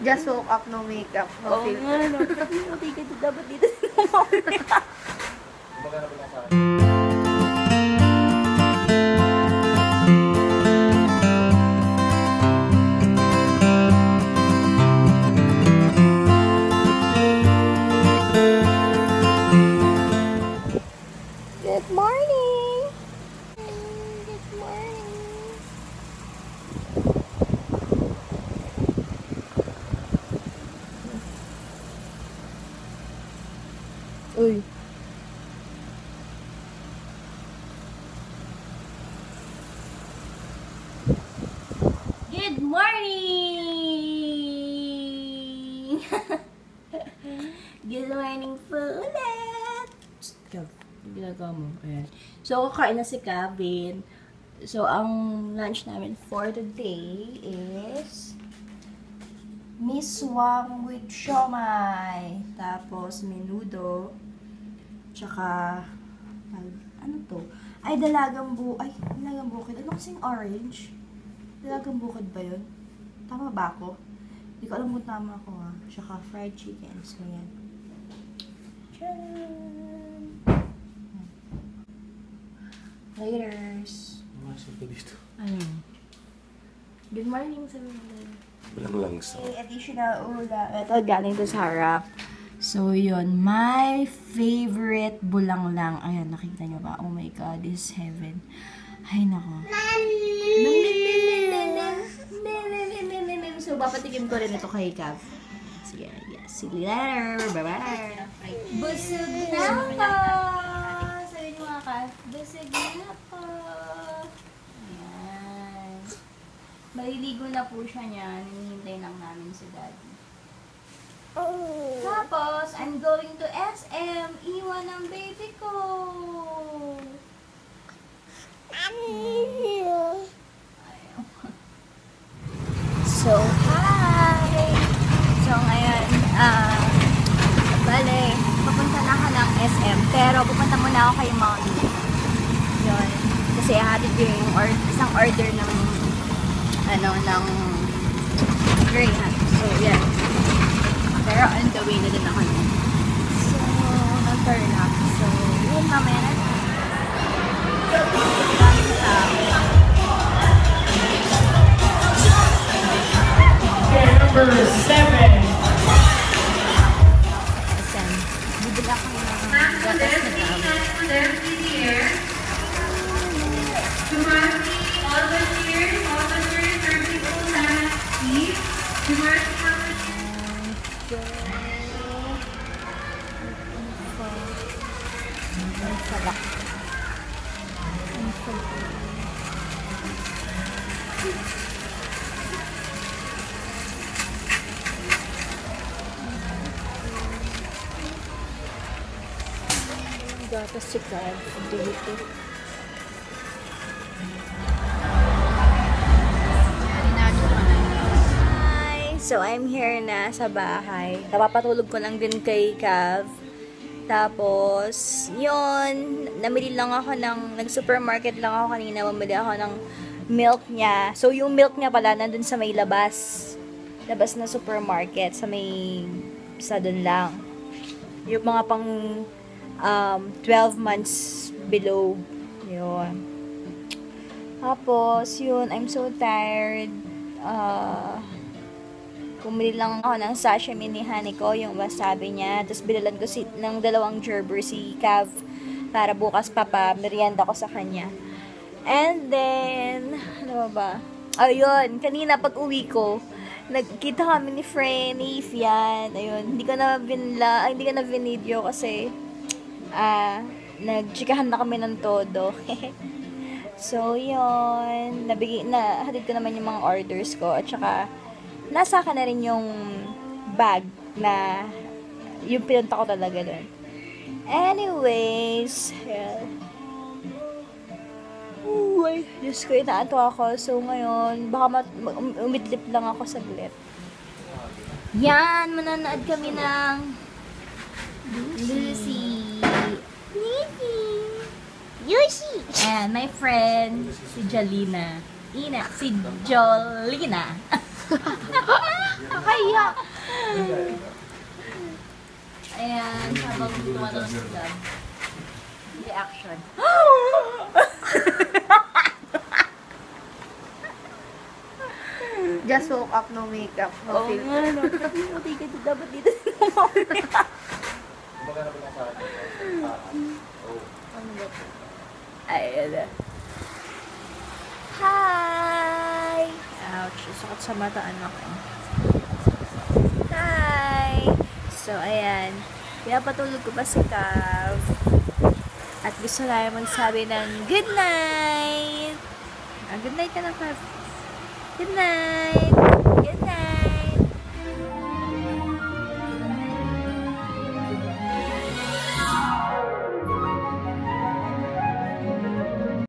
Just woke up, no makeup, no Oo filter. nga, no. Pati ka dapat dito sa Good morning! Good morning! Uy! Good morning! Good morning po ulit! Ginagawa mo. Ayan. So, kakain na si Kevin. So, ang lunch namin for today is miswang with siomai. Tapos, menudo. Tsaka, ano to? Ay, dalagang bukid. Ano kasing orange? Dalagang bukid ba yun? Tama ba ako? Hindi ko alam kung tama ako ha. Tsaka fried chicken. So, yan. Tcharan! Laters. Masok ka dito. Ano? Good morning sa mga. Walang langsa. Okay, additional ulam. Ito, galing to sa harap. So, yun. My favorite bulang lang. Ayan, nakita nyo ba? Oh my God, this is heaven. Ay, nako. So, papatikim ko rin ito kay Cav. Sige, yes. See you later. Bye-bye. Busog na po! Sabi nyo mga Cav, busog na po! Ayan. Maliligo na po siya niyan. Hinihintay lang namin si Daddy. Tapos, I'm going to SM. Iwan ang baby ko. Ayaw. So, hi! So, ngayon, bale, papunta na ako ng SM. Pero, pupunta muna ako kay Mommy. Yun. Kasi, hatid ko yung isang order ng ng Greyhound. So, yan. Pero, on the way na din ako. So, nag-turn up. So, yun, mamaya na. Number 7. SM. Bibili ako ng gatas na tao. Gatas si Carl dito. Hi! So, I'm here na sa bahay. Napapatulog ko lang din kay Cav. Tapos, yun, namili lang ako nag-supermarket lang ako kanina, mamili ako ng milk niya. So, yung milk niya pala, nandun sa may labas na supermarket, sa dun lang. Yung mga pang 12 months below. Yun. Tapos, yun, I'm so tired. Bumili lang ako ng sashimi ni Haniko, yung wasabi niya. Tapos, binalan ko ng 2 gerber si Cav para bukas merienda ko sa kanya. And then, ano ba? Ayun, kanina pag uwi ko, nagkita kami ni Frenny, Fian. Ayun, hindi ko na video kasi nagchikahan na kami ng todo. So, yun. Hatid ko naman yung mga orders ko. At saka, nasa akin na rin yung bag na yung pinunta ko talaga dun. Anyways, uy, Diyos ko, inaanto ako. So, ngayon, baka umitlip lang ako saglit. Yan, mananood kami ng Lucy. Yoshi! And my friend, si Jolina. Si Jolina. Kakaya! Ayan, habang tumatawag si Gab. Reaction. Just woke up, no makeup, no Oo filter. nga, no. Puti ka dapat dito. Ano ba po? Ayan na. Hi! Ouch, sakit sa mata, anak. Hi! So, ayan. Pinapatulog ko pa si Cav. At gusto na magsabi ng good night! Good night ka na, Cav. Good night! Good night!